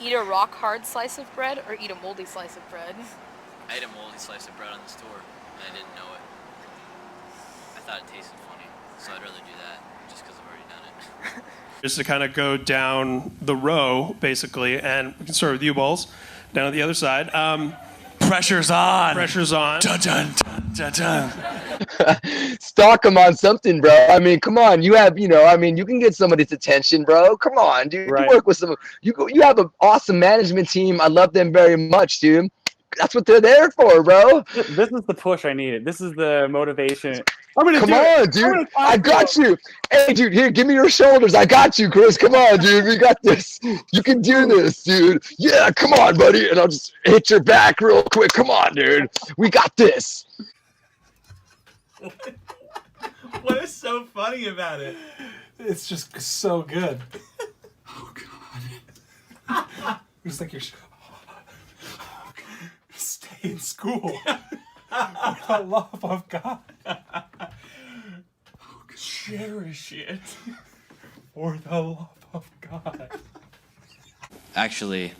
Eat a rock hard slice of bread or eat a moldy slice of bread? I ate a moldy slice of bread on the store, and I didn't know it. I thought it tasted funny, so I'd rather do that just because I've already done it. Just to kind of go down the row, basically, and we can start with you, Balls, down at the other side. Pressure's on. Pressure's on. Dun, dun, dun, dun, dun. Stalk him on something, bro. I mean, come on. You have, you can get somebody's attention, bro. Come on, dude. Right. You work with some. You have an awesome management team. I love them very much, dude. That's what they're there for, bro. This is the push I needed. This is the motivation. Come on, dude. I got you. Hey, dude, here, give me your shoulders. I got you, Chris. Come on, dude. We got this. You can do this, dude. Yeah, come on, buddy. And I'll just hit your back real quick. Come on, dude. We got this. What is so funny about it? It's just so good. Oh God! It's like you're. Stay in school. For the love of God. Cherish it. For the love of God. Actually,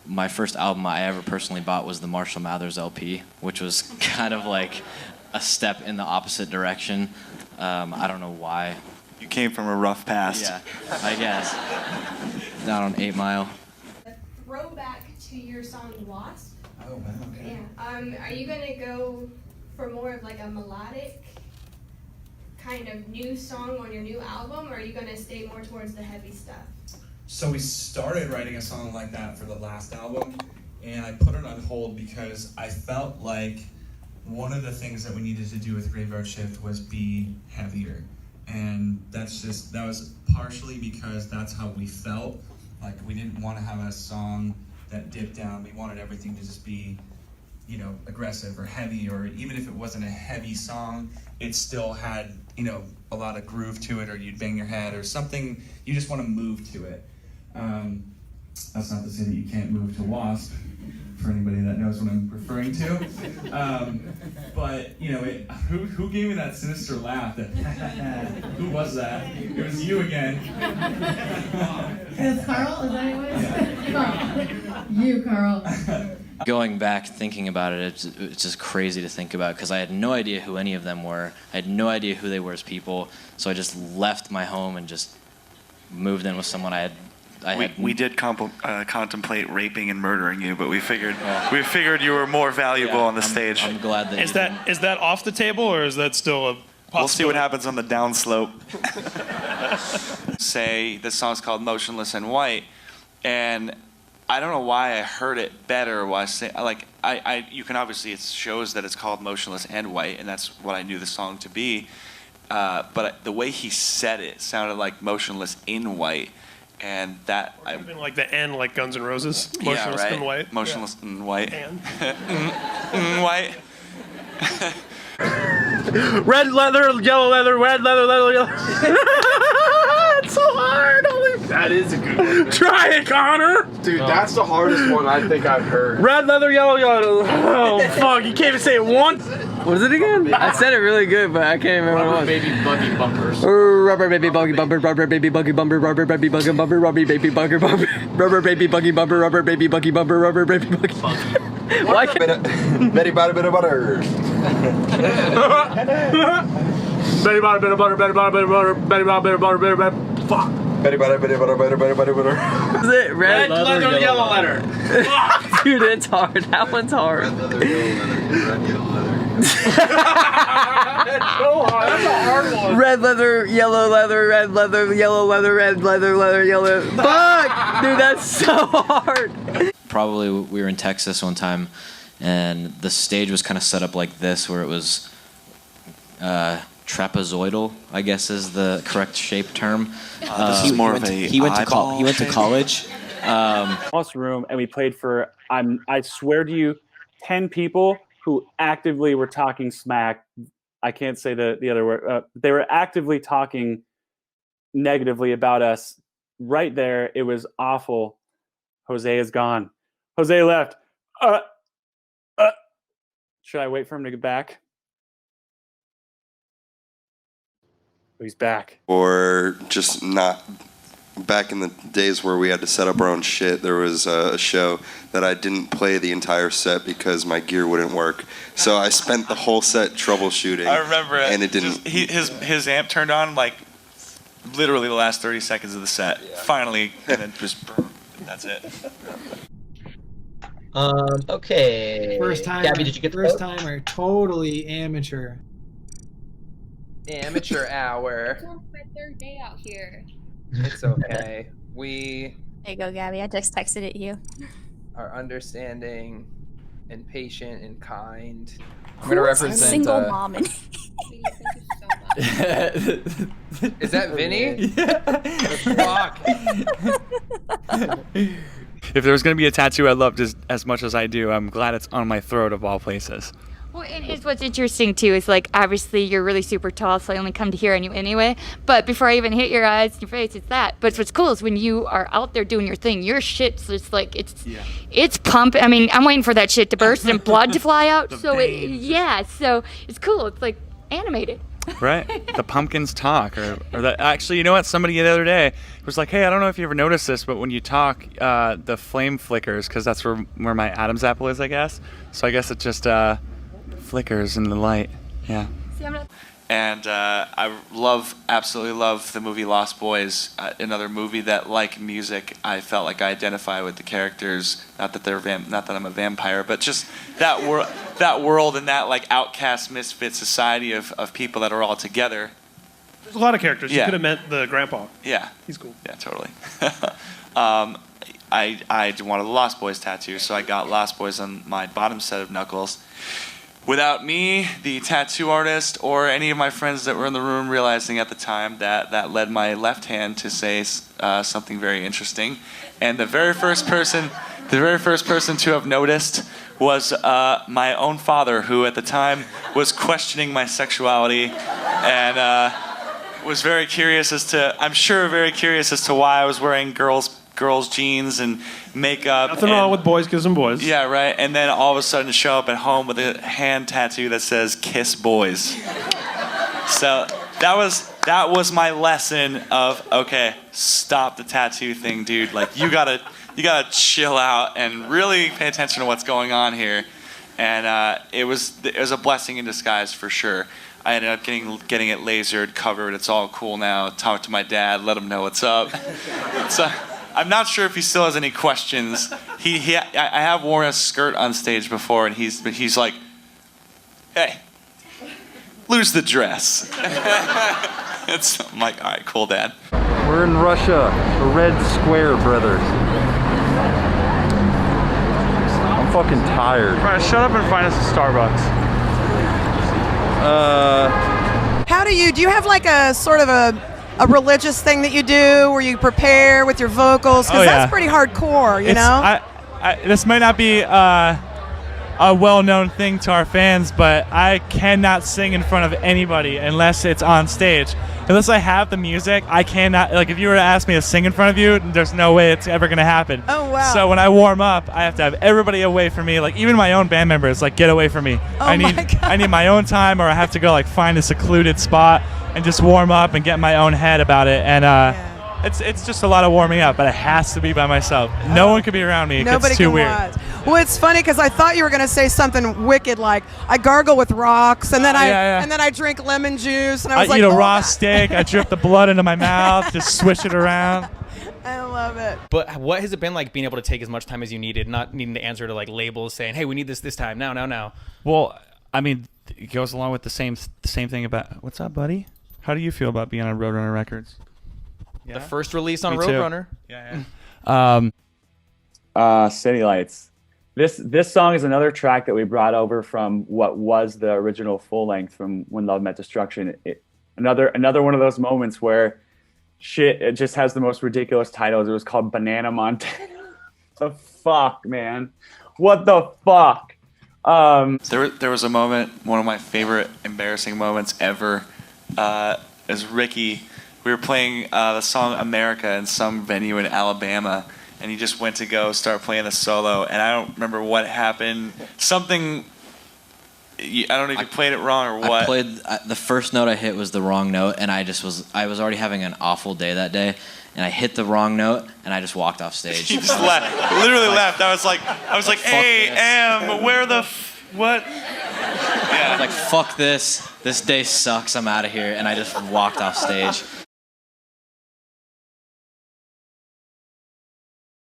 my first album I ever personally bought was the Marshall Mathers LP, which was kind of like a step in the opposite direction. I don't know why. You came from a rough past. Yeah, I guess. Down on 8 Mile. A throwback to your song Wasp. Oh wow. Okay. Yeah. Are you gonna go for more of like a melodic kind of new song on your new album, or are you gonna stay more towards the heavy stuff? So we started writing a song like that for the last album, and I put it on hold because I felt like one of the things that we needed to do with Graveyard Shift was be heavier. And that was partially because that's how we felt. Like, we didn't want to have a song that dipped down. We wanted everything to just be, aggressive or heavy, or even if it wasn't a heavy song, it still had, a lot of groove to it, or you'd bang your head or something. You just want to move to it. That's not to say that you can't move to Wasp, for anybody that knows what I'm referring to. But, who gave me that sinister laugh? Who was that? It was you again. It was Carl? Is that who it was? Carl. You, Carl. Going back, thinking about it, it's just crazy to think about because I had no idea who any of them were. I had no idea who they were as people. So I just left my home and just moved in with someone We did contemplate raping and murdering you, but we figured you were more valuable on the stage. I'm glad that Is that off the table, or is that still a possibility? We'll see what happens on the downslope. Say this song's called Motionless and White, and I don't know why I heard it better. Why you can obviously, it shows that it's called Motionless and White, and that's what I knew the song to be. But the way he said it sounded like Motionless in White. And that Even like the N, like Guns N' Roses. Motionless and White. Motionless and White. And. White. Red leather, yellow leather, red leather, yellow. It's so hard. That is a good one. Try it, Connor. Dude, that's the hardest one I think I've heard. Red leather, yellow. Oh, fuck. You can't even say it once. What is it again? I said it really good, but I can't remember what it was. Baby buggy bumpers. Rubber baby buggy bumper, rubber baby buggy bumper, rubber baby buggy bumper, rubber baby buggy bumper, rubber baby buggy bumper, rubber baby buggy bumper, rubber baby buggy bumper. Why can't... Betty butter, bit of butter. Betty butter, bit of butter, Betty butter, bit of butter, Betty butter, bit of butter, bit of butter. Fuck. Betty butter, bit of butter, butter. Is it red leather, yellow leather? Dude, it's hard. That one's hard. Red leather, yellow leather, That's so hard. That's a hard one. Red leather, yellow leather, red leather, yellow leather, red leather, yellow. Fuck! Dude, that's so hard. Probably we were in Texas one time, and the stage was kind of set up like this, where it was trapezoidal, I guess is the correct shape term. This is more of a he went to college. House room, and we played for, I swear to you, 10 people who actively were talking smack. I can't say the other word. They were actively talking negatively about us. Right there, it was awful. Jose is gone. Jose left. Should I wait for him to get back? He's back. Or just not back in the days where we had to set up our own shit, there was a show that I didn't play the entire set because my gear wouldn't work. So I spent the whole set troubleshooting. I remember it. And it didn't. His amp turned on like literally the last 30 seconds of the set. Finally, and then just that's it. Okay. First time. Gabby, did you get the first vote? timer? Totally amateur. Amateur hour. It's my third day out here. It's okay. We There you go, Gabby. I just texted it to you. are understanding and patient and kind. I'm Who gonna is a represent single mom in Is that Vinny? If there was going to be a tattoo I loved as much as I do, I'm glad it's on my throat of all places. Well, and it's what's interesting too is like obviously you're really super tall, so I only come to here on you anyway. But before I even hit your eyes, your face, it's that. But what's cool is when you are out there doing your thing, your shit's just like it's pumping. I mean, I'm waiting for that shit to burst and blood to fly out. So so it's cool. It's like animated. Right? The pumpkins talk, or that. Actually, you know what? Somebody the other day was like, "Hey, I don't know if you ever noticed this, but when you talk, the flame flickers because that's where my Adam's apple is, I guess. So I guess it just flickers in the light. Yeah." And I absolutely love the movie Lost Boys. Another movie that, like music, I felt like I identify with the characters. Not that I'm a vampire, but just that world and that like outcast, misfit society of people that are all together. There's a lot of characters. Yeah. You could have meant the grandpa. Yeah, he's cool. Yeah, totally. I wanted a Lost Boys tattoo, so I got Lost Boys on my bottom set of knuckles. Without me, the tattoo artist, or any of my friends that were in the room realizing at the time that led my left hand to say something very interesting. And the very first person to have noticed was my own father, who at the time was questioning my sexuality and was very curious as to why I was wearing girls' jeans and makeup. Nothing wrong with boys kissing boys. Yeah, right. And then all of a sudden show up at home with a hand tattoo that says "Kiss Boys." So that was my lesson of, okay, stop the tattoo thing, dude. Like you gotta chill out and really pay attention to what's going on here. And it was a blessing in disguise for sure. I ended up getting it lasered, covered. It's all cool now. Talk to my dad, let him know what's up. So I'm not sure if he still has any questions. I have worn a skirt on stage before, and he's like, "Hey, lose the dress." I'm like, all right, cool, Dad. We're in Russia, the Red Square, brother. I'm fucking tired. All right, shut up and find us a Starbucks. How do you have like a sort of a religious thing that you do where you prepare with your vocals? Because that's pretty hardcore, you know? This might not be a well-known thing to our fans, but I cannot sing in front of anybody unless it's on stage. Unless I have the music, I cannot. Like, if you were to ask me to sing in front of you, there's no way it's ever going to happen. Oh, wow. So when I warm up, I have to have everybody away from me. Like, even my own band members, like, get away from me. I need my own time, or I have to go, like, find a secluded spot and just warm up and get in my own head about it. And it's just a lot of warming up, but it has to be by myself. No one can be around me. It gets too weird. Watch. Well, it's funny because I thought you were going to say something wicked like I gargle with rocks and then I drink lemon juice and I was like, eat a raw steak. I drip the blood into my mouth. Just swish it around. I love it. But what has it been like being able to take as much time as you needed, not needing to answer to like labels saying, "Hey, we need this time now." Well, I mean, it goes along with the same thing about what's up, buddy? How do you feel about being on Roadrunner Records? The first release on Roadrunner. City Lights. This song is another track that we brought over from what was the original full length from When Love Met Destruction. Another one of those moments where it just has the most ridiculous titles. It was called Banana Montana. The fuck, man? What the fuck? There was a moment, one of my favorite embarrassing moments ever, as Ricky. We were playing the song America in some venue in Alabama, and he just went to go start playing the solo, and I don't remember what happened. Something, I don't know if you played it wrong or what. I played, the first note I hit was the wrong note, and I was already having an awful day that day, and I hit the wrong note, and I just walked off stage. He just left. Literally left. I was like, where the what? I was like, fuck this. This day sucks. I'm out of here. And I just walked off stage.